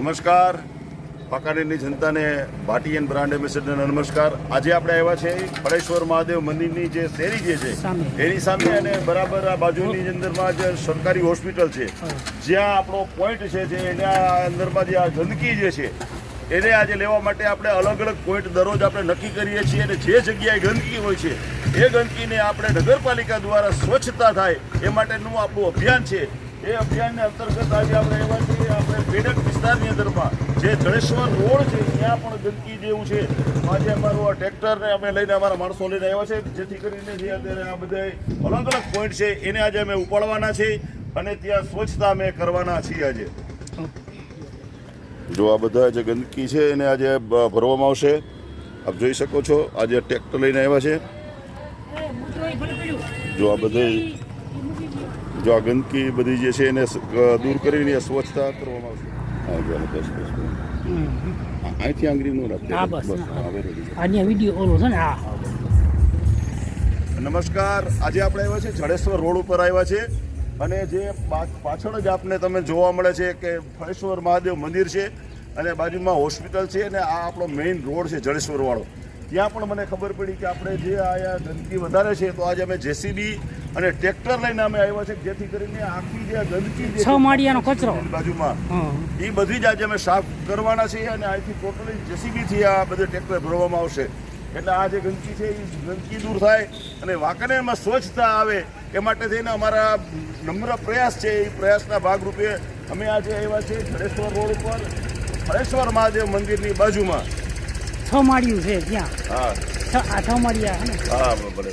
નમસ્કાર વાંકાનેરની જનતાને ભાટીએન બ્રાન્ડ એમ્બેસેડરને નમસ્કાર. આજે આપણે આવ્યા છે ફળેશ્વર મહાદેવ મંદિરની જે શેરી જે છે એની સામે અને બરાબર આ બાજુની અંદરમાં જે સરકારી હોસ્પિટલ છે જ્યાં આપણો પોઈન્ટ છે જે એના અંદરમાં જે આ ગંદકી જે છે એને આજે લેવા માટે આપણે અલગ અલગ પોઈન્ટ દરરોજ આપણે નક્કી કરીએ છીએ અને જે જગ્યાએ ગંદકી હોય છે એ ગંદકીને આપણે નગરપાલિકા દ્વારા સ્વચ્છતા થાય એ માટેનું આપણું અભિયાન છે. એ અભિયાનને અંતર્ગત આજે આપણે એવા છીએ આપણે બેડક વિસ્તારની અંદરમાં જે જડેશ્વર રોડ છે ત્યાં પણ ગંદકી જેવું છે. આજે અમારું આ ટ્રેક્ટરને અમે લઈને અમારા માણસો લઈને આવ્યા છે જેથી કરીને જે અત્યારે આ બધા અલગ અલગ પોઈન્ટ છે એને આજે અમે ઉપાડવાના છે અને ત્યાં સ્વચ્છતા અમે કરવાના છીએ. આજે જો આ બધા જે ગંદકી છે એને આજે ભરવામાં આવશે. આપ જોઈ શકો છો આજે ટ્રેક્ટર લઈને આવ્યા છે. જો આ બધે જો આ ગંદકી બધી જે છે એને દૂર કરીને સ્વચ્છતા કરવામાં આવશે. અહીંથી આંગળી નો નમસ્કાર. આજે આપણે આવ્યા છે જડેશ્વર રોડ ઉપર આવ્યા છે અને જે પાછળ જ આપને તમે જોવા મળે છે કે ફળેશ્વર મહાદેવ મંદિર છે અને બાજુમાં હોસ્પિટલ છે અને આ આપણો મેઇન રોડ છે જડેશ્વર વાળો. ત્યાં પણ મને ખબર પડી કે આપણે જે અહીંયા ગંદકી વધારે છે તો આજે અમે જેસીબી અને ટ્રેક્ટર લઈને અમે આવ્યા છે જેથી કરીને આખી જે ગંદકી છ માળિયાનો કચરો બાજુમાં એ બધી જ આજે અમે સાફ કરવાના છીએ અને અહીંથી ટોટલી જેસીબીથી આ બધું ટ્રેક્ટર ભરવામાં આવશે. એટલે આ જે ગંદકી છે એ ગંદકી દૂર થાય અને વાંકાનેરમાં સ્વચ્છતા આવે એ માટે થઈને અમારા નમ્ર પ્રયાસ છે. એ પ્રયાસના ભાગરૂપે અમે આજે આવ્યા છીએ જડેશ્વર રોડ ઉપર ફળેશ્વર મહાદેવ મંદિરની બાજુમાં છ માળિયું છે ત્યાં. હા છ માળિયા. હા ભલે.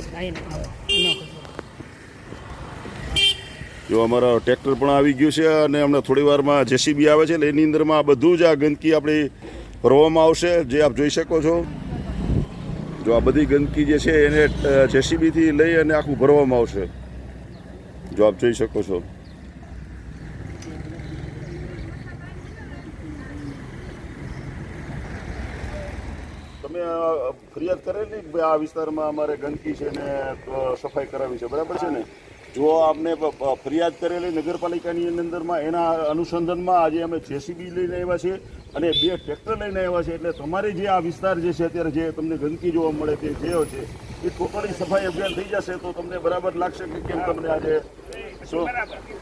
જો અમારા ટ્રેક્ટર પણ આવી ગયું છે અને હમણાં થોડી વારમાં જેસીબી આવે છે એટલે એની અંદરમાં આ બધું જ આ ગંદકી આપણી ભરવામાં આવશે. જે આપ જોઈ શકો છો જો આ બધી ગંદકી જે છે એને જેસીબીથી લઈ અને આખું ભરવામાં આવશે. જો આપ જોઈ શકો છો. તમે ફરિયાદ કરેલી આ વિસ્તારમાં અમારે ગંદકી છે ને સફાઈ કરાવી છે બરાબર છે ને? જો આપને ફરિયાદ કરેલી નગરપાલિકાની અંદરમાં એના અનુસંધાનમાં આજે અમે જેસીબી લઈને આવ્યા છીએ અને 2 ટ્રેક્ટર લઈને આવ્યા છે. એટલે તમારે જે આ વિસ્તાર જે છે અત્યારે જે તમને ગંદકી જોવા મળે તે જે છે એ ટોટલી સફાઈ અભિયાન થઈ જશે તો તમને બરાબર લાગશે કે કેમ તમને આજે શું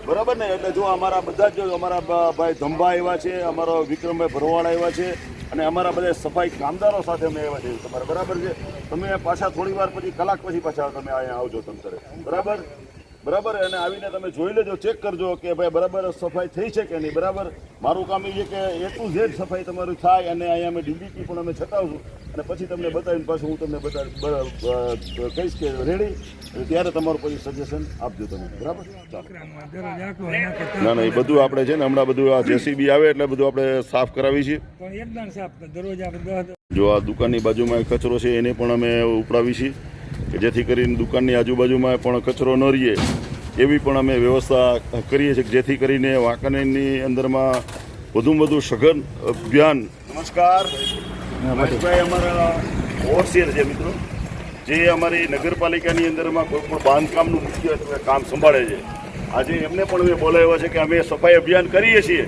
બરાબર ને? એટલે જો અમારા બધા જ અમારા ભાઈ ધંબા આવ્યા છે, અમારો વિક્રમભાઈ ભરવાડ આવ્યા છે અને અમારા બધા સફાઈ કામદારો સાથે અમે આવ્યા છીએ. તમારે બરાબર છે? તમે પાછા થોડી વાર પછી કલાક પછી પાછા તમે અહીંયા આવજો તમતરે બરાબર બરાબર. અને આવીને તમે જોઈ લેજો, ચેક કરજો કે ભાઈ બરાબર સફાઈ થઈ છે કે નહીં. બરાબર મારું કામ એ છે કે A to Z સફાઈ તમારું થાય અને અહીંયા અમે ડીબીટી પણ અમે છટાવશું અને પછી તમને બતાવીને પાછું હું તમને કહીશ કે રેડી ત્યારે તમારું પછી સજેશન આપજો તમે બરાબર. ના ના એ બધું આપણે છે ને હમણાં બધું આ જેસીબી આવે એટલે બધું આપણે સાફ કરાવી છીએ. જો આ દુકાનની બાજુમાં કચરો છે એને પણ અમે ઉપડાવી છીએ કે જેથી કરીને દુકાનની આજુબાજુમાં પણ કચરો ન રહીએ એવી પણ અમે વ્યવસ્થા કરીએ છીએ જેથી કરીને વાંકાનેરની અંદરમાં વધુમાં વધુ સઘન અભિયાન. નમસ્કાર મહેશભાઈ અમારા ઓવરસીયર છે મિત્રો જે અમારી નગરપાલિકાની અંદરમાં કોઈ પણ બાંધકામનું મુખ્ય કામ સંભાળે છે. આજે એમને પણ અમે બોલાવ્યા છે કે અમે સફાઈ અભિયાન કરીએ છીએ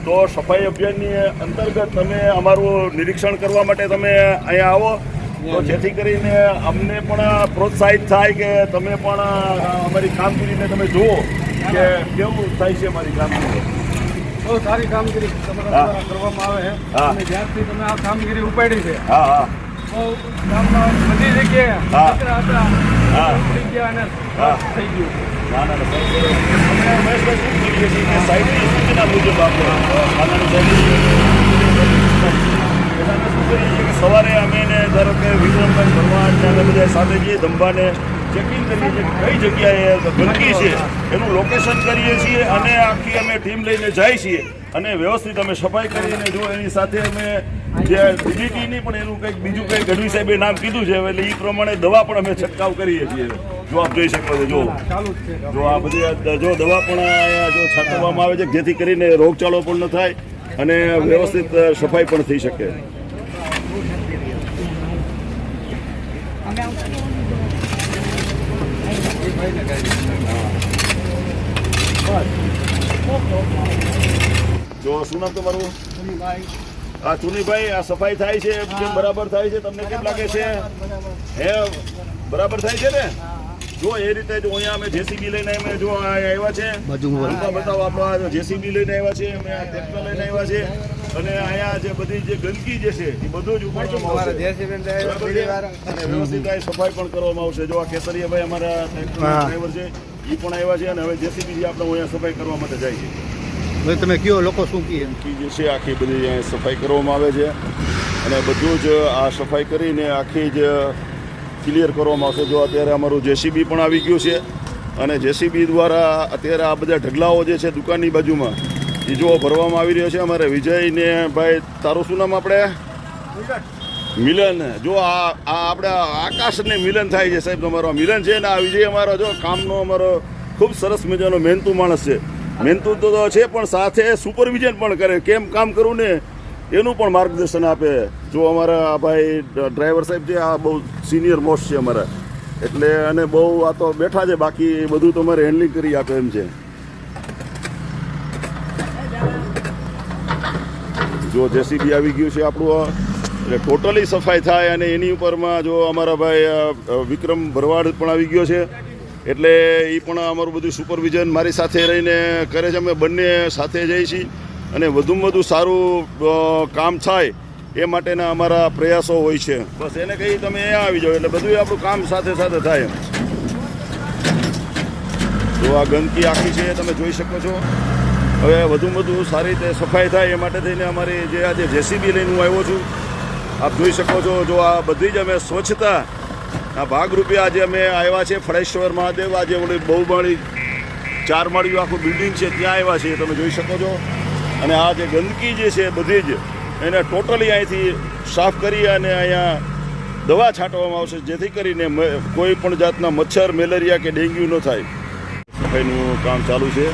તો સફાઈ અભિયાનની અંતર્ગત તમે અમારું નિરીક્ષણ કરવા માટે તમે અહીંયા આવો તો જેથી કરીને અમને પણ પ્રોત્સાહિત થાય કે તમે પણ અમારી કામગીરીને તમે જુઓ કે કેવું થાય છે અમારી કામગીરી. બહુ સારી કામગીરી કરવામાં આવે છે અને જ્યારથી તમે આ કામગીરી ઉપાડી છે હા હા બહુ ગામમાં બધી જગ્યાએ કચરા હતા થઈ ગયા અને થઈ ગયું. ના ના મહેશભાઈ શું કરીએ છીએ કે સાઈડની સૂચના મુજબ આપણે સવારે અમે ધારો કે વિક્રમભાઈ ભરવાડ ત્યાં બધા સાથે જઈએ ધંબાને ચેકિંગ કરીએ છીએ કઈ જગ્યાએ ગંદકી છે એનું લોકેશન કરીએ છીએ અને આખી અમે ટીમ લઈને જાય છીએ અને વ્યવસ્થિત અમે સફાઈ કરીને જો એની સાથે અમે જે ડીડીટીની પણ એનું કંઈક બીજું કંઈક ગઢવી સાહેબે નામ કીધું છે એટલે એ પ્રમાણે દવા પણ અમે છંટકાવ કરીએ છીએ. જો આપ જોઈ શકો છો જો આ બધી જો દવા પણ જો છાંટવામાં આવે છે જેથી કરીને રોગચાળો પણ ન થાય અને વ્યવસ્થિત સફાઈ પણ થઈ શકે. જો શું નામ તમારું? આ ચુનીભાઈ, આ સફાઈ થાય છે કેમ બરાબર થાય છે? તમને કેમ લાગે છે? હે, બરાબર થાય છે ને? જો એ રીતે જો અહીંયા અમે જેસીબી લઈને અમે જો આવ્યા છે, બતાવો આપણો જેસીબી લઈને આવ્યા છે, અમે આ ટ્રેક્ટર લઈને આવ્યા છે, અને અહીંયા જે બધી જે ગંદકી જે છે એ બધું જ ઉપાડવામાં આવશે. બરાબર છે? અને વ્યવસ્થિત આ સફાઈ પણ કરવામાં આવશે. જો આ કેસરીયાભાઈ અમારા ડ્રાઈવર છે, એ પણ આવ્યા છે, અને હવે જેસીબી આપણે અહીંયા સફાઈ કરવા માટે જાય છે. હવે તમે કયો લોકો શું કહે? જે છે આખી બધી અહીંયા સફાઈ કરવામાં આવે છે, અને બધું જ આ સફાઈ કરીને આખી જ ક્લિયર કરવામાં આવશે. જો અત્યારે અમારું જેસીબી પણ આવી ગયું છે, અને જેસીબી દ્વારા અત્યારે આ બધા ઢગલાઓ જે છે દુકાનની બાજુમાં એ જો ભરવામાં આવી રહ્યો છે. અમારે વિજયને ભાઈ, તારું શું નામ? આપણે મિલન. જો આ આપણે આકાશને મિલન થાય છે સાહેબ, તમારો મિલન છે ને આ વિજય અમારો જો કામનો અમારો ખૂબ સરસ મજાનો મહેનતુ માણસ છે. મહેનતુ તો છે પણ સાથે સુપરવિઝન પણ કરે, કેમ કામ કરવું ને એનું પણ માર્ગદર્શન આપે. જો અમારા ભાઈ ડ્રાઈવર સાહેબ છે, આ બહુ સિનિયર મોસ્ટ છે અમારા, એટલે અને બહુ આ તો બેઠા છે, બાકી બધું તમારે હેન્ડલિંગ કરી આપે એમ છે. જો જેસીબી આવી ગયું છે આપણું, એટલે ટોટલી સફાઈ થાય. અને એની ઉપરમાં જો અમારા ભાઈ વિક્રમ ભરવાડ પણ આવી ગયો છે, એટલે એ પણ અમારું બધું સુપરવિઝન મારી સાથે રહીને કરે છે. અમે બંને સાથે જઈએ છીએ, અને વધુમાં વધુ સારું કામ થાય એ માટેના અમારા પ્રયાસો હોય છે. બસ એને કહી તમે અહીંયા આવી જાઓ એટલે બધું આપણું કામ સાથે સાથે થાય. જો આ ગંદકી આખી છે તમે જોઈ શકો છો. હવે વધુમાં વધુ સારી રીતે સફાઈ થાય એ માટે થઈને અમારી જે આજે જેસીબી લઈને હું આવ્યો છું, આપ જોઈ શકો છો. જો આ બધી જ અમે સ્વચ્છતા આ ભાગરૂપે આજે અમે આવ્યા છે ફળેશ્વર મહાદેવ. આજે ઓલી બહુમાળી 4 માળીયું આખું બિલ્ડિંગ છે ત્યાં આવ્યા છે, તમે જોઈ શકો છો. અને આ જે ગંદકી જે છે બધી જ એને ટોટલી અહીંથી સાફ કરી અને અહીંયા દવા છાંટવામાં આવશે, જેથી કરીને કોઈ પણ જાતના મચ્છર, મેલેરિયા કે ડેન્ગ્યુ ન થાય. સફાઈનું કામ ચાલુ છે.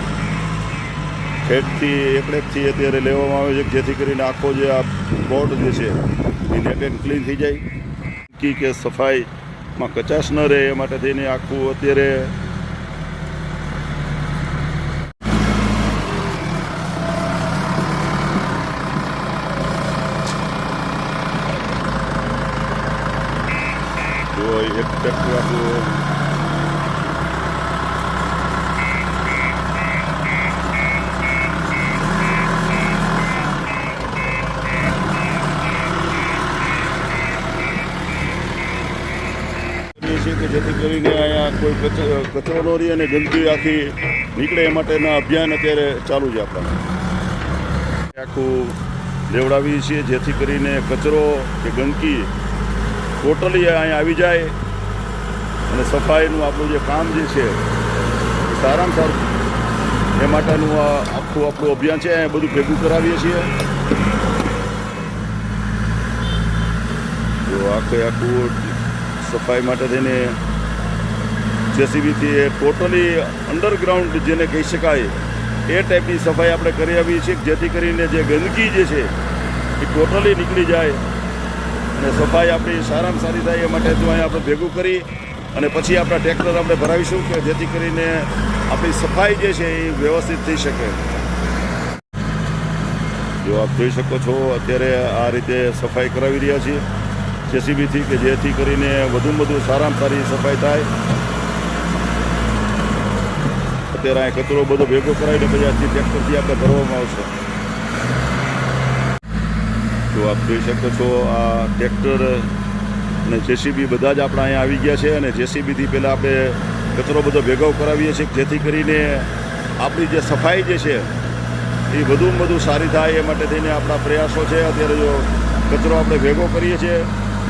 ખેડથી એકડેકથી અત્યારે લેવામાં આવે છે, જેથી કરીને આખો જે આ બોર્ડ જે છે એ નેટ એન્ડ ક્લીન થઈ જાય, કે સફાઈમાં કચાશ ન રહે એ માટે થઈને આખું અત્યારે એક ટ્રેક્ટર આપણું કે જેથી કરીને અહીંયા કોઈ કચરો ન રહે અને ગંદકી આખી નીકળે એ માટેના અભિયાન અત્યારે ચાલુ છે. આપણા આખું લેવડાવીએ છીએ જેથી કરીને કચરો કે ગંદકી ટોટલી અહીંયા આવી જાય, અને સફાઈનું આપણું જે કામ જે છે એ સારામાં સારું એ માટેનું આ આખું આપણું અભિયાન છે. અહીંયા બધું ભેગું કરાવીએ છીએ. તો આખું સફાઈ માટે થઈને જેસીબીથી ટોટલી અંડરગ્રાઉન્ડ જેને કહી શકાય એ ટાઈપની સફાઈ આપણે કરી આવીએ છીએ, જેથી કરીને જે ગંદકી જે છે એ ટોટલી નીકળી જાય અને સફાઈ આપણી સારામાં સારી થાય. એ માટે જો અહીંયા આપણે ભેગું કરી અને પછી આપણા ટ્રેક્ટર આપણે ભરાવીશું કે જેથી કરીને આપણી સફાઈ જે છે એ વ્યવસ્થિત થઈ શકે. જો આપ જોઈ શકો છો અત્યારે આ રીતે સફાઈ કરાવી રહ્યા છીએ જેસીબીથી, કે જેથી કરીને વધુમાં વધુ સારામાં સારી સફાઈ થાય. અત્યારે આ કચરો બધો ભેગો કરાવીને પછી આજથી ટ્રેક્ટરથી આપણે ભરવામાં આવશે. તો આપ જોઈ શકો છો આ ટ્રેક્ટર અને જેસીબી બધા જ આપણા અહીંયા આવી ગયા છે, અને જેસીબીથી પહેલાં આપણે કચરો બધો ભેગો કરાવીએ છીએ જેથી કરીને આપણી જે સફાઈ જે છે એ વધુમાં વધુ સારી થાય. એ માટે થઈને આપણા પ્રયાસો છે. અત્યારે જો કચરો આપણે ભેગો કરીએ છીએ,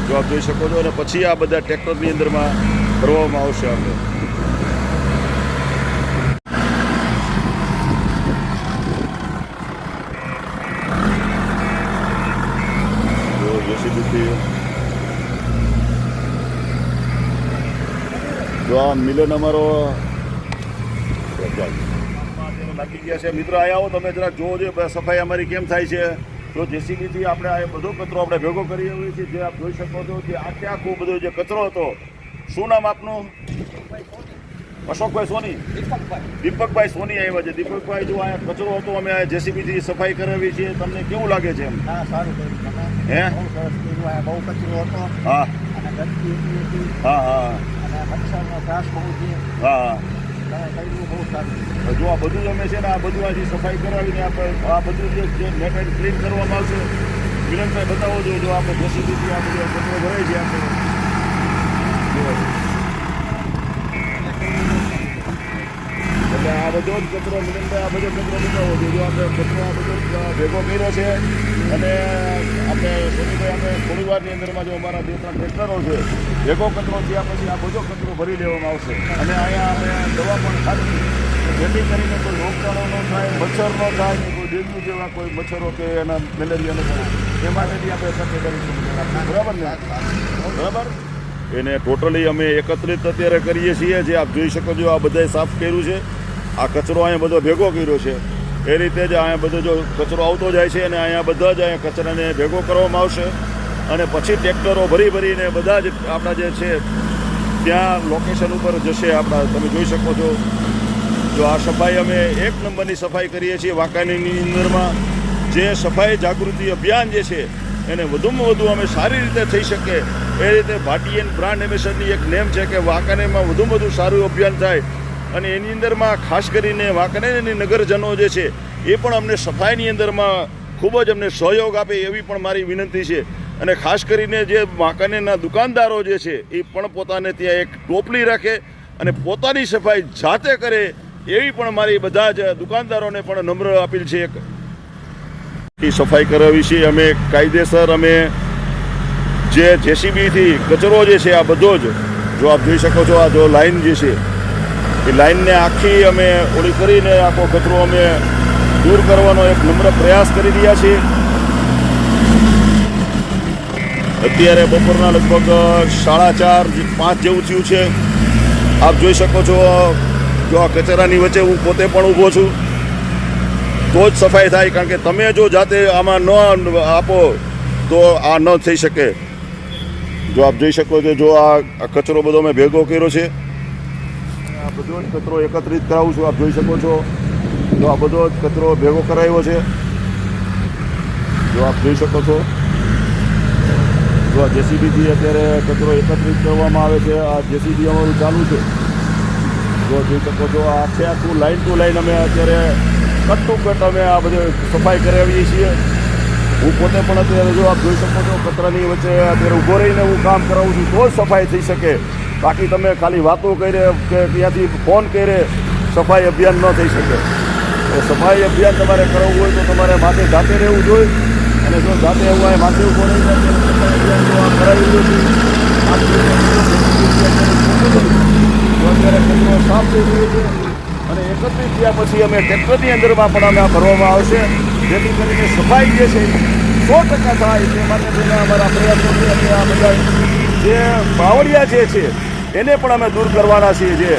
જો આપ જોઈ શકો છો, અને પછી આ બધા ટ્રેક્ટરની અંદરમાં ભરવામાં આવશે. આપણે જો આ મિલન અમારો લાગી ગયા છે. મિત્રો અહીંયા આવો તમે જરાક જોવો છો સફાઈ અમારી કેમ થાય છે. તો જેસીબીથી આપણે આ બધો કચરો આપણે ભેગો કરી આવીએ છીએ. જે આપ જોઈ શકો છો કે આખે આખું બધો જે કચરો હતો. શું નામ આપનું? અશોકભાઈ સોની, દીપકભાઈ સોની આવ્યા છે. દીપકભાઈ, જો આ કચરો હતો અમે આ જેસીબીથી સફાઈ કરાવી છે, તમને કેવું લાગે છે એમ? હા, સારું કર્યું તમે. હે? બહુ સરસ કર્યું. આ બહુ કચરો હતો હા અને ગંદકી એટલી હતી હા હા અને મચ્છરનો ત્રાસ બહુ છે. હા. તમે કર્યું બહુ સારું. જો આ બધું અમે છે ને આ બધું આજે સફાઈ કરાવીને આપણે આ બધું જે નેટ એન્ડ ક્લીન કરવામાં આવશે. મિલનભાઈ બતાવો છો, જો આપણે જેસીબીથી આ બધો કચરો ભરાય છે આપણે એટલે આ બધો જ કચરો મિલનભાઈ આ બધો કચરો બતાવો છો. જો આપણે કચરો આ બધો ભેગો કર્યો છે અને આપણે સોનીભાઈ આપણે થોડી વારની અંદરમાં જો અમારા 2-3 ટ્રેક્ટરો છે ભેગો કચરો થયા પછી આ બધો કચરો ભરી લેવામાં આવશે અને અહીંયા અમે દવા પણ ખાધી જેથી કરીને કોઈ રોગચાળો ન થાય, મચ્છર ન થાય, ને કોઈ ડેન્ગ્યુ જેવા કોઈ મચ્છરો કે એના મેલેરિયા ન થાય એ માટેની આપણે તકેદારી રાખીશું. બરાબર ને? બરાબર. એને ટોટલી અમે એકત્રિત અત્યારે કરીએ છીએ. જે આપ જોઈ શકો છો આ બધાએ સાફ કર્યું છે. આ કચરો અહીંયા બધો ભેગો કર્યો છે. એ રીતે જ અહીંયા બધો જો કચરો આવતો જાય છે અને અહીંયા બધા જ અહીંયા કચરાને ભેગો કરવામાં આવશે અને પછી ટ્રેક્ટરો ભરીને બધા જ આપણા જે છે ત્યાં લોકેશન ઉપર જશે. આપણા તમે જોઈ શકો છો. જો આ સફાઈ અમે 1 નંબરની સફાઈ કરીએ છીએ વાંકાનેરની અંદરમાં. જે સફાઈ જાગૃતિ અભિયાન જે છે એને વધુમાં વધુ અમે સારી રીતે થઈ શકે એ રીતે ભાટીએન બ્રાન્ડ એમ્બેસેડરની એક નેમ છે કે વાંકાનેરમાં વધુમાં વધુ સારું અભિયાન થાય અને એની અંદરમાં ખાસ કરીને વાંકાનેરની નગરજનો જે છે એ પણ અમને સફાઈની અંદરમાં ખૂબ જ અમને સહયોગ આપે એવી પણ મારી વિનંતી છે. અને ખાસ કરીને જે વાંકાનેરના દુકાનદારો જે છે એ પણ પોતાને ત્યાં એક ટોપલી રાખે અને પોતાની સફાઈ જાતે કરે એવી પણ મારી બધા જ દુકાનદારોને પણ નમ્ર અપીલ છે. સફાઈ કરાવી છે અમે કાયદેસર. અમે જે જેસીબીથી કચરો જે છે આ બધો જ જો આપ જોઈ શકો છો આ જો લાઈન જે છે એ લાઈનને આખી અમે ઓળી કરીને આખો કચરો અમે દૂર કરવાનો એક નમ્ર પ્રયાસ કરી રહ્યા છીએ. અત્યારે બપોરના લગભગ 4:30-5 જેવું થયું છે. આપ જોઈ શકો છો જો આ કચરાની વચ્ચે હું પોતે પણ ઊભો છું તો જ સફાઈ થાય. કારણ કે તમે જો જાતે આમાં ન આપો તો આ ન થઈ શકે. જો આપ જોઈ શકો છો જો આ કચરો બધો મેં ભેગો કર્યો છે. આ બધો જ કચરો એકત્રિત કરાવું છું. આપ જોઈ શકો છો જો આ બધો જ કચરો ભેગો કરાવ્યો છે. જો આપ જોઈ શકો છો જો આ જેસીબીથી અત્યારે કચરો એકત્રિત કરવામાં આવે છે. આ જેસીબી અમારું ચાલુ છે. જો જોઈ શકો છો આ આખું લાઈન ટુ લાઈન અમે અત્યારે કટ ટુ કટ અમે આ બધે સફાઈ કરાવીએ છીએ. હું પોતે પણ અત્યારે જો આપ જોઈ શકો છો કચરાની વચ્ચે અત્યારે ઊભો રહીને હું કામ કરાવું છું તો જ સફાઈ થઈ શકે. બાકી તમે ખાલી વાતો કરે કે ત્યાંથી ફોન કરે સફાઈ અભિયાન ન થઈ શકે. તો સફાઈ અભિયાન તમારે કરાવવું હોય તો તમારે માથે જાતે રહેવું જોઈએ અને જો જાતે એવું હોય માથે ઊભો રહીને સફાઈ અભિયાન જો આ કરાવી રહ્યું છે અત્યારે કચરો સાફ થઈ રહ્યો છે અને એકત્રિત થયા પછી અમે ટ્રેક્ટરની અંદરમાં પણ અમે આ ભરવામાં આવશે જેથી કરીને સફાઈ જે છે 100% થાય તે માટે થઈને અમારા પ્રયાસો છે. અમે આ બધા જે બાવળિયા જે છે એને પણ અમે દૂર કરવાના છીએ. જે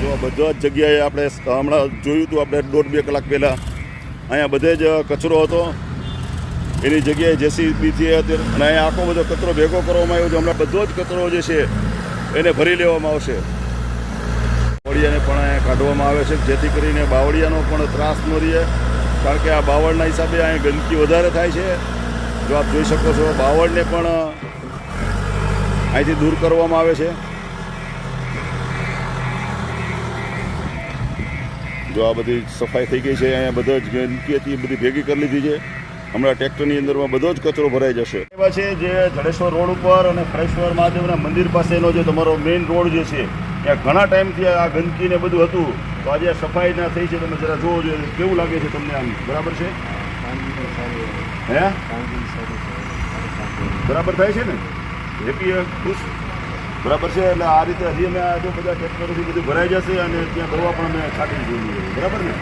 જો બધા જ જગ્યાએ આપણે હમણાં જોયું હતું આપણે 1.5-2 કલાક પહેલાં અહીંયા બધે જ કચરો હતો. એની જગ્યાએ જેસીબીથી અત્યારે અને અહીંયા આખો બધો કચરો ભેગો કરવામાં આવ્યો છે. હમણાં બધો જ કચરો જે છે એને ભરી લેવામાં આવશે. બાવળિયાને પણ અહીંયા કાઢવામાં આવે છે જેથી કરીને બાવળિયાનો પણ ત્રાસ ન રહે. કારણ કે આ બાવળના હિસાબે અહીંયા ગંદકી વધારે થાય છે. જો આપ જોઈ શકો છો બાવળને પણ અહીંથી દૂર કરવામાં આવે છે. જો આ બધી સફાઈ થઈ ગઈ છે. અહીંયા બધા જ ગંદકી હતી બધી ભેગી કરી લીધી છે. હમણાં ટ્રેક્ટરની અંદરમાં બધો જ કચરો ભરાઈ જશે. એવા છે જે જડેશ્વર રોડ ઉપર અને ખડેશ્વર મહાદેવના મંદિર પાસેનો જે તમારો મેઇન રોડ જે છે ત્યાં ઘણા ટાઈમથી આ ગંદકી ને બધું હતું તો આજે સફાઈ ના થઈ છે. તમે જરા જોવો જોઈએ કેવું લાગે છે તમને આમ? બરાબર છે? હે બરાબર થાય છે ને? હેપી ખુશ બરાબર છે. એટલે આ રીતે હજી અમે જો બધા ટ્રેક્ટરોથી બધું ભરાઈ જશે અને ત્યાં દવા પણ અમે છાંટી જોઈએ. બરાબર ને?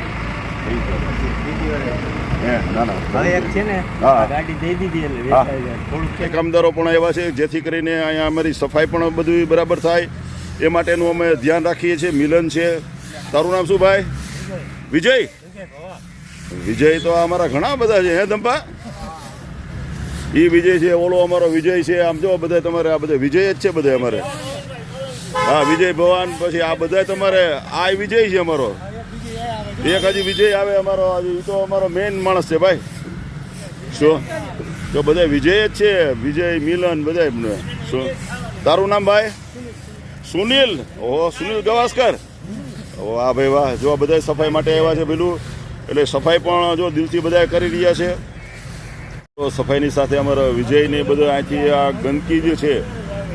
કામદારો પણ એવા છે જેથી કરીને અહીંયા અમારી સફાઈ પણ બધું બરાબર થાય એ માટેનું અમે ધ્યાન રાખીએ છીએ. મિલન છે. તારું નામ શું ભાઈ? વિજય. વિજય તો અમારા ઘણા બધા છે. હે ધંપા? એ વિજય છે, ઓલો અમારો વિજય છે. આમ જો બધા તમારે આ બધા વિજય જ છે બધા અમારે. હા, વિજય ભવાન, પછી આ બધા તમારે આ વિજય છે અમારો. એક હજી વિજય આવે અમારો, હજી એ તો અમારો મેઇન માણસ છે ભાઈ. શું તો બધા વિજય જ છે, વિજય મિલન બધા એમને. શું તારું નામ ભાઈ? સુનિલ. ઓહો, સુનિલ ગવાસ્કર. ઓ હા ભાઈ વાહ. જો બધા સફાઈ માટે આવ્યા છે પેલું, એટલે સફાઈ પણ જો દિલથી બધા કરી રહ્યા છે. તો સફાઈની સાથે અમારા વિજયને બધા અહીંથી આ ગંદકી જે છે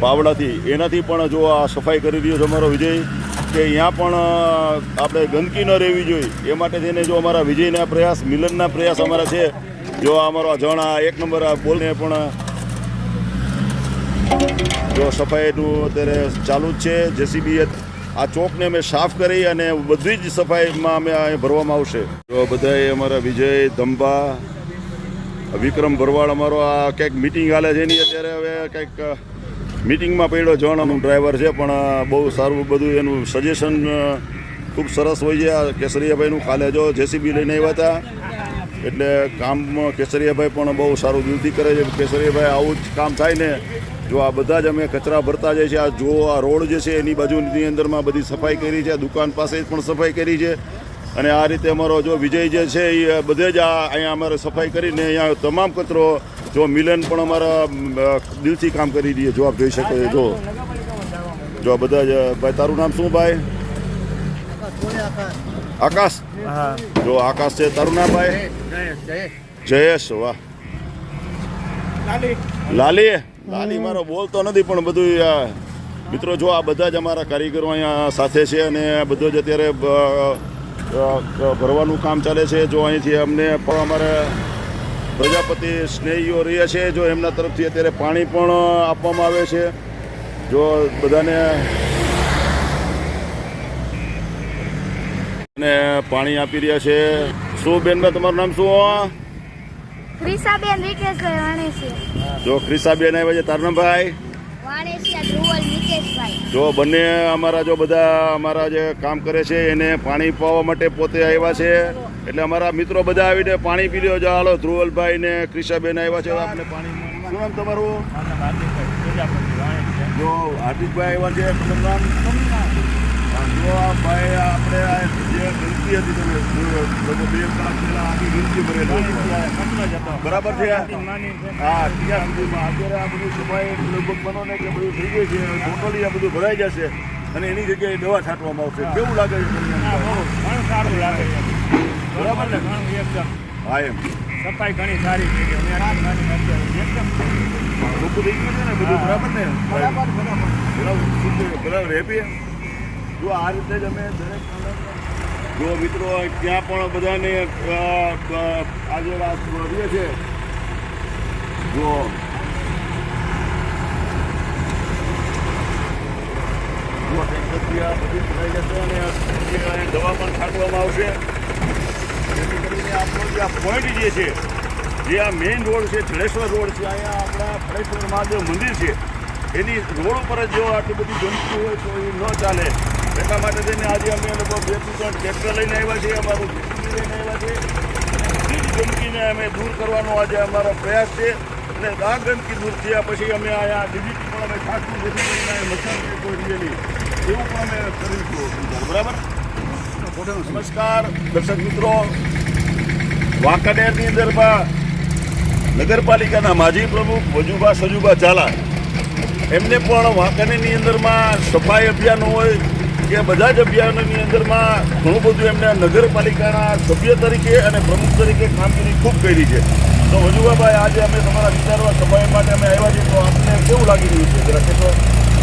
પાવડાથી, એનાથી પણ જો આ સફાઈ કરી રહ્યો છે અમારો વિજય, કે અહીંયા પણ આપણે ગંદકી ન રહેવી જોઈએ એ માટે થઈને જો અમારા વિજયના પ્રયાસ, મિલનના પ્રયાસ અમારા છે. જો અમારો જણ આ એક નંબર આ બોલને પણ જો સફાઈનું અત્યારે ચાલુ જ છે. જેસીબી આ ચોકને અમે સાફ કરી અને બધી જ સફાઈમાં અમે અહીં ભરવામાં આવશે. જો બધાએ અમારા વિજય ધંબા, વિક્રમ ભરવાડ અમારો આ કંઈક મિટિંગ હાલે છે એની અત્યારે હવે કંઈક મિટિંગમાં પડ્યો. જણનું ડ્રાઈવર છે પણ બહુ સારું બધું એનું સજેશન ખૂબ સરસ હોય છે. આ કેસરીયાભાઈનું કાલે જો જેસીબી લઈને આવ્યા હતા, એટલે કામ કેસરીયાભાઈ પણ બહુ સારું દિલથી કરે છે. કેસરીયાભાઈ આવું જ કામ થાય ને, જો આ બધા જ અમે કચરા ભરતા જાય છે. આ જો આ રોડ જે છે એની બાજુની અંદરમાં બધી સફાઈ કરી છે, દુકાન પાસે પણ સફાઈ કરી છે. અને આ રીતે અમારો જો વિજય જે છે એ બધે જ અહીંયા અમારે સફાઈ કરીને અહીંયા તમામ કચરો જો મિલન પણ અમારા દિલથી કામ કરી દઈએ. જો આપ જોઈ શકો છો, જો બધા જ ભાઈ. તારું નામ શું ભાઈ? આકાશ. જો આકાશ છે. તારું નામ ભાઈ? જયેશ. વાહ. લાલી. લાલી મારો બોલતો નથી પણ બધું મિત્રો જો આ બધા જ અમારા કારીગરો અહીંયા સાથે છે અને બધું જ અત્યારે ભરવાનું કામ ચાલે છે. જો અહીંથી અમને પણ અમારે પ્રજાપતિ સ્નેહીઓ રહ્યા છે, જો એમના તરફથી અત્યારે પાણી પણ આપવામાં આવે છે. જો બધાને પાણી આપી રહ્યા છે. શું બેન, તમારું નામ શું? ક્રિસાબેન વિકેશભાઈ વાણેસિયા. જો ક્રિસાબેન આવ્યા છે. તારું નામ ભાઈ? વાણેસિયા ધ્રુવલ મિકેશભાઈ. જો બંને અમારા જો બધા અમારા જે કામ કરે છે એને પાણી પાવા માટે પોતે આવ્યા છે. એટલે અમારા મિત્રો બધા આવીને પાણી પી લ્યો. જો હાલો, ધ્રુવલભાઈ ને ક્રિસાબેન આવ્યા છે આપણે પાણી. શું નામ તમારું? જો હાર્દિકભાઈ આવ્યા છે. તમારું નામ? જો આ ભાઈ આપણે જે ગંદકી હતી તમે 2 કલાક પહેલા આખી ગંદકી ભરેલી બરાબર છે. હા, ત્યાં સુધીમાં અત્યારે આ બધું સફાઈ લગભગ બનો ને કે બધું થઈ ગયું છે. ટોટલી આ બધું ભરાઈ જશે અને એની જગ્યાએ દવા છાંટવામાં આવશે. કેવું લાગે છે તમને? સારું લાગે છે. બરાબર ને? એકદમ. હા, એમ સફાઈ ઘણી સારી થઈ ગઈ. એકદમ લોકો થઈ ગયું છે ને બધું. બરાબર ને? બરાબર. હેપી. જો આ રીતે જ અમે દરેક જો મિત્રો ત્યાં પણ બધાને આજે રાત રહીએ છે. જો બધી ભરાઈ જશે અને દવા પણ છાંટવામાં આવશે. જેથી કરીને આપણો જે આ પોઈન્ટ જે છે, જે આ મેઇન રોડ છે, જડેશ્વર રોડ છે, અહીંયા આપણા ફળેશ્વર મહાદેવ મંદિર છે, એની રોડ ઉપર જ જો આટલી બધી ગંદકી હોય તો એ ન ચાલે. એટલા માટે થઈને આજે અમે લોકો 2-3 ટ્રેક્ટર લઈને આવ્યા છીએ, અમારું જેસીબી લઈને આવ્યા છીએ. બધી જ ગંદકીને અમે દૂર કરવાનો આજે અમારો પ્રયાસ છે. અને આ ગંદકી દૂર થયા પછી અમે અહીંયા ડીજીટી પણ અમે છાંટવું, જેથી કરીને મચ્છર કે કોઈ રીએલી એવું પણ અમે કરીશું. બરાબર. નમસ્કાર દર્શક મિત્રો. વાંકાનેરની અંદરમાં નગરપાલિકાના માજી પ્રમુખ વજુભા સજુભા ઝાલા, એમને પણ વાંકાનેરની અંદરમાં સફાઈ અભિયાન હોય કે બધા જ અભિયાનોની અંદરમાં ઘણું બધું એમને નગરપાલિકાના સભ્ય તરીકે અને પ્રમુખ તરીકે કામગીરી ખૂબ કરી છે. તો વજુભાભાઈ, આજે અમે તમારા વિચારવા સફાઈ માટે અમે આવ્યા છીએ, તો આપને કેવું લાગી રહ્યું છે જરા કહેશો?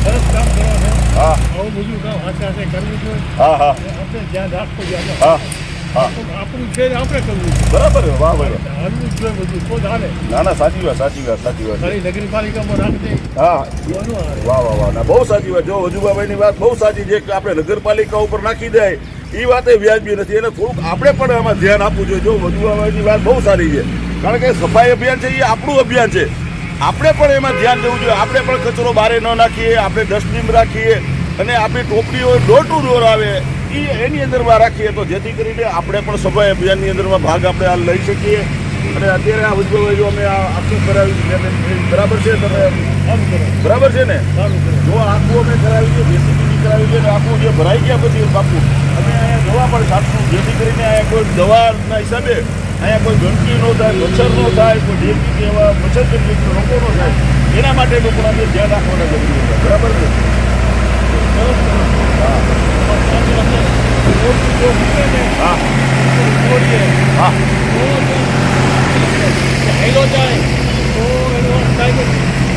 સરસ કામ કરો છો. હા આવું બધું કામ હાથે કરવું જોઈએ. હા હા આપણે ધ્યાન રાખવું જોઈએ. હા હા, આપણું છે આપણે કરવું જોઈએ. બરાબર. વાહ ભાઈ, હલવું જ જોઈએ બધું તો જ હાલે. ના ના, સાચી વાત, સાચી વાત, સાચી વાત. ખાલી નગરપાલિકામાં રાખજે. હા, કોનું હાલે? વાહ વાહ વાહ. ના, બહુ સાચી વાત. જો વજુભાઈની વાત બહુ સાચી છે કે આપણે નગરપાલિકા ઉપર નાખી દે એ વાત એ વ્યાજબી નથી. એટલે થોડુંક આપણે પણ આમાં ધ્યાન આપવું જોઈએ. જો વજુભાઈની વાત બહુ સારી છે, કારણ કે સફાઈ અભિયાન છે એ આપણું અભિયાન છે. આપણે પણ એમાં ધ્યાન દેવું જોઈએ. આપણે પણ કચરો બહાર ન નાખીએ, આપણે ડસ્ટબિન રાખીએ અને આપણી ટોપલીઓ ડોર ટુ ડોર આવે એની અંદરમાં રાખીએ, તો જેથી કરીને આપણે પણ સફાઈ અભિયાનની અંદરમાં ભાગ આપણે આ લઈ શકીએ અને અત્યારે આ ઉદ્યોગ જો અમે આખું કરાવ્યું છે બરાબર છે તમે બરાબર છે ને જો આખું અમે કરાવ્યું છે જેસીબી કરાવ્યું છે આખું જે ભરાઈ ગયા પછી પાકું અમે અહીંયા દવા પણ છાંટશું જેથી કરીને અહીંયા કોઈ દવાના હિસાબે અહીંયા કોઈ ગંદકી ન થાય મચ્છર ન થાય કોઈ ડેન્ગ્યુ કે એવા મચ્છરજન્ય રોગો ન થાય એના માટે લોકોને અમે ધ્યાન રાખવાના જરૂરી છે બરાબર છે હા હા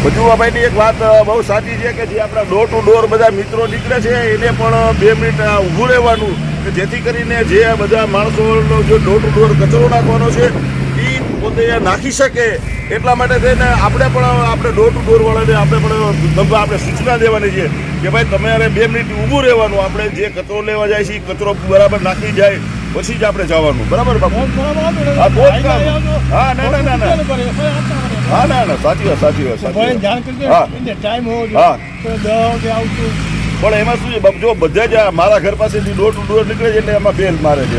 બધું ભાઈની એક વાત બહુ સાચી છે કે જે આપણા ડોર ટુ ડોર બધા મિત્રો નીકળે છે એને પણ 2 મિનિટ ઊભું રહેવાનું કે જેથી કરીને જે બધા માણસોનો જો ડોર ટુ ડોર કચરો નાખવાનો છે એ પોતે નાખી શકે એટલા માટે થઈને આપણે પણ આપણે ડોર ટુ ડોર વાળાને આપણે પણ આપણે સૂચના દેવાની છે કે ભાઈ તમારે 2 મિનિટ ઊભું રહેવાનું આપણે જે કચરો લેવા જાય છે એ કચરો બરાબર નાખી જાય પછી જ આપણે જવાનું બરાબર બાપુ હા તો જ કામ હા ના ના ના હા ના ના સાચી વાત સાચી વાત હા હા પણ એમાં શું છે બાપુ જો બધા જ મારા ઘર પાસેથી ડોર ટુ ડોર નીકળે છે એટલે એમાં બેલ મારે છે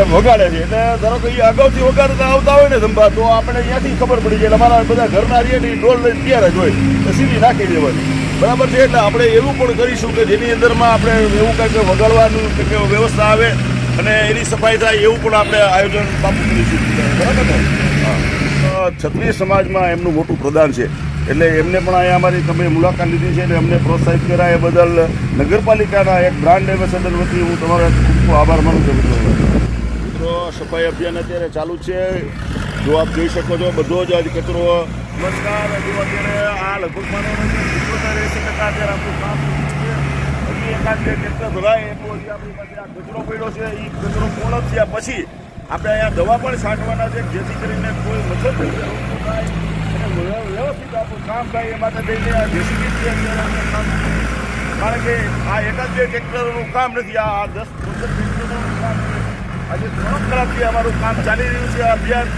એ વગાડે છે એટલે ધારો કે એ અગાઉથી વગાડતા આવતા હોય ને સંભા તો આપણે અહીંયાથી ખબર પડી જાય એટલે અમારા બધા ઘરના રહીએ ને ડોર લઈને તૈયાર જ હોય તો સીધી નાખી દેવાની બરાબર છે એટલે આપણે એવું પણ કરીશું કે જેની અંદરમાં આપણે એવું કંઈક વગાડવાનું કે વ્યવસ્થા આવે અને એની સફાઈ થાય એવું પણ આપણે આયોજન બાપુ કરીશું બરાબર ને હા ક્ષત્રિય સમાજમાં એમનું મોટું પ્રદાન છે એટલે એમને પણ અહીંયા અમારી તમે મુલાકાત લીધી છે અને અમને પ્રોત્સાહિત કર્યા એ બદલ નગરપાલિકાના એક બ્રાન્ડ એમ્બેસેડર વતી હું તમારો ખૂબ ખૂબ આભાર માનું છું મિત્રો સફાઈ અભિયાન અત્યારે ચાલુ છે જો આપ જોઈ શકો છો બધો જ આજ કચરો નમસ્કાર હજુ અત્યારે આ લગભગ માનો 75-80% અત્યારે આપણું કામ છે હજી એકાદ બે ટ્રેક્ટર ભરાય એટલું હજી આપણી પાસે આ કચરો પડ્યો છે એ કચરો પૂર્ણ થયા પછી આપણે અહીંયા દવા પણ છાંટવાના છે જેથી કરીને કોઈ મચ્છર થાય વ્યવસ્થિત આપણું કામ થાય એ માટે થઈને આ જેસીબી કામ કારણ કે આ એકાદ બે ટ્રેક્ટરનું કામ નથી આ 10-15 ટ્રેક્ટરનું કામ છે આજે 3 કલાકથી અમારું કામ ચાલી રહ્યું છે આ અભિયાન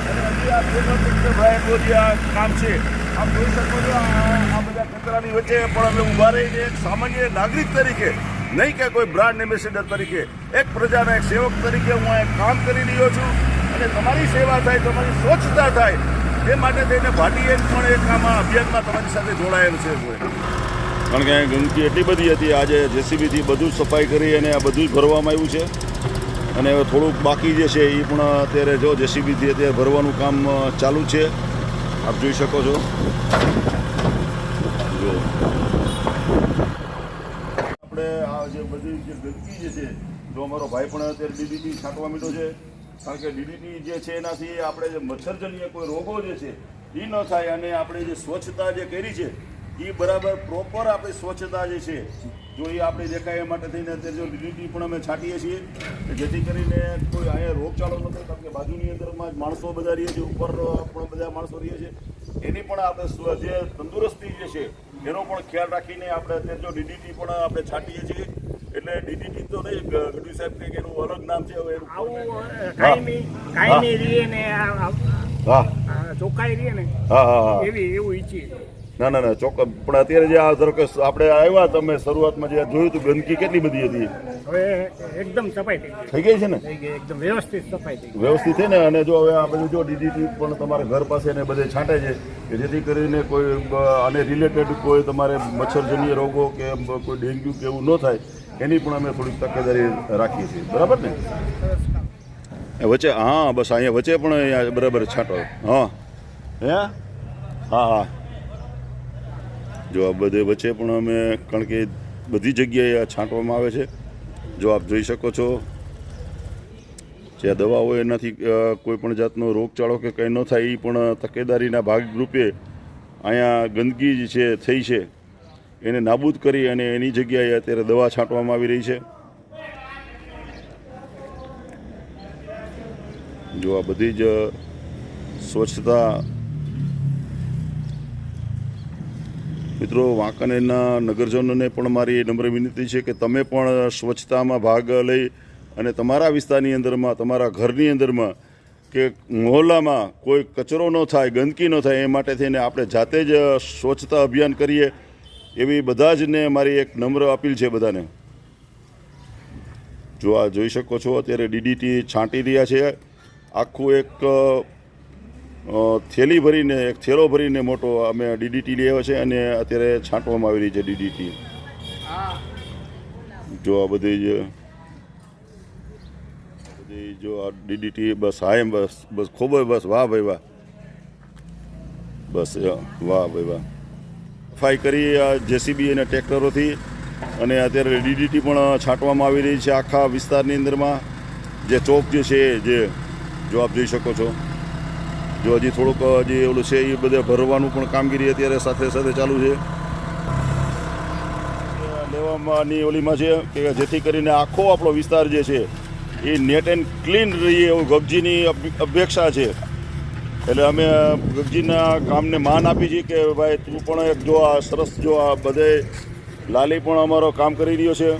અને હજી આ 2 ટ્રેક્ટર ભાઈ જે આ કામ છે આપ જોઈ શકો છો આ બધા કચરાની વચ્ચે પણ અમે ઊભા રહીને એક સામાન્ય નાગરિક તરીકે નહીં કે કોઈ બ્રાન્ડ એમ્બેસેડર તરીકે એક પ્રજાના એક સેવક તરીકે હું આ કામ કરી રહ્યો છું અને તમારી સેવા થાય તમારી સ્વચ્છતા થાય એ માટે થઈને ભાટીએ પણ એક આમાં અભિયાનમાં તમારી સાથે જોડાયેલ છે કારણ કે ગંદકી એટલી બધી હતી આજે જેસીબીથી બધું સફાઈ કરી અને આ બધું જ ભરવામાં આવ્યું છે અને હવે થોડુંક બાકી જે છે એ પણ અત્યારે જો જેસીબીથી અત્યારે ભરવાનું કામ ચાલુ છે આપ જોઈ શકો છો જો આપણે આ જે બધી જે ગંદકી જે છે જો અમારો ભાઈ પણ અત્યારે ડીડીટી છાંટવા માંડ્યો છે કારણ કે ડીડીટી જે છે એનાથી આપણે જે મચ્છરજન્ય કોઈ રોગો જે છે એ ન થાય અને આપણે જે સ્વચ્છતા જે કરી છે એ બરાબર પ્રોપર આપણી સ્વચ્છતા જે છે જો એ આપણે દેખાય એ માટે થઈને અત્યારે જો ડીડીટી પણ અમે છાંટીએ છીએ જેથી કરીને કોઈ અહીંયા રોગચાળો ન થાય કારણ કે બાજુની અંદરમાં જ માણસો બધા રહીએ છીએ ઉપર પણ બધા માણસો રહીએ છીએ એની પણ આપણે જે તંદુરસ્તી જે છે એનો પણ ખ્યાલ રાખીને આપણે અત્યારે જો ડીડીટી પણ આપણે છાંટીએ છીએ એટલે ડીડીટી તો નહીં ગઢવી સાહેબ કે એનું અલગ નામ છે હવે કાયમી રીએ ને હા ચોખ્ખાઈ રીએ ને હા હા એવું ઈચ્છીએ ના ના ના ચોક્કસ પણ અત્યારે જે આ ધારો કે આપણે આવ્યા તમે શરૂઆતમાં જે જોયું હતું ગંદકી કેટલી બધી હતી હવે એકદમ સફાઈ થઈ ગઈ છે ને એકદમ વ્યવસ્થિત સફાઈ થઈ વ્યવસ્થિત છે ને અને જો હવે આ બધું જો ડીડીટી પણ તમારા ઘર પાસે ને બધે છાંટે છે કે જેથી કરીને કોઈ આને રિલેટેડ કોઈ તમારે મચ્છરજન્ય રોગો કે કોઈ ડેન્ગ્યુ કે એવું ન થાય એની પણ અમે થોડીક તકેદારી રાખીએ છીએ બરાબર ને વચ્ચે હા બસ અહીંયા વચ્ચે પણ અહીંયા બરાબર છાંટો હા હે હા હા જો આ બધે વચ્ચે પણ અમે કારણ કે બધી જગ્યાએ છાંટવામાં આવે છે જો આપ જોઈ શકો છો જે દવા હોય એનાથી કોઈ પણ જાતનો રોગચાળો કે કંઈ ન થાય એ પણ તકેદારીના ભાગરૂપે અહીંયા ગંદકી જે છે થઈ છે એને નાબૂદ કરી અને એની જગ્યાએ અત્યારે દવા છાંટવામાં આવી રહી છે જો આ બધી જ સ્વચ્છતા મિત્રો વાંકાનેરના નગરજનોને પણ મારી નમ્ર વિનંતી છે કે તમે પણ સ્વચ્છતામાં ભાગ લઈ અને તમારા વિસ્તારની અંદરમાં તમારા ઘરની અંદરમાં કે મહોલ્લામાં કોઈ કચરો ન થાય ગંદકી ન થાય એ માટે થઈને આપણે જાતે જ સ્વચ્છતા અભિયાન કરીએ એવી બધા જ ને મારી એક નમ્ર અપીલ છે બધાને જો આ જોઈ શકો છો અત્યારે ડીડીટી છાંટી રહ્યા છે આખું એક થેલી ભરીને એક થેલો ભરીને મોટો અમે ડીડીટી લઈ આવ્યા છે અને અત્યારે છાંટવામાં આવી રહી છે ડીડીટી. જો આ બધી જો આ ડીડીટી બસ હા એમ બસ ખૂબ જ બસ વાહ ભાઈ વાહ બસ વાહ ભાઈ વાહ. સફાઈ કરી જેસીબી અને ટ્રેક્ટરોથી અને અત્યારે ડીડીટી પણ છાંટવામાં આવી રહી છે આખા વિસ્તારની અંદરમાં. જે ચોક જે છે જે જો આપ જોઈ શકો છો, જો હજી થોડુંક જે ઓલું છે એ બધે ભરવાનું પણ કામગીરી અત્યારે સાથે સાથે ચાલુ છે લેવામાંની ઓલીમાં છે કે જેથી કરીને આખો આપણો વિસ્તાર જે છે એ નેટ એન્ડ ક્લીન રહીએ એવું ગગજીની અપેક્ષા છે. એટલે અમે ગગજીના કામને માન આપી છીએ કે ભાઈ તું પણ એક જો આ સરસ જો આ બધે લાલી પણ અમારો કામ કરી રહ્યો છે.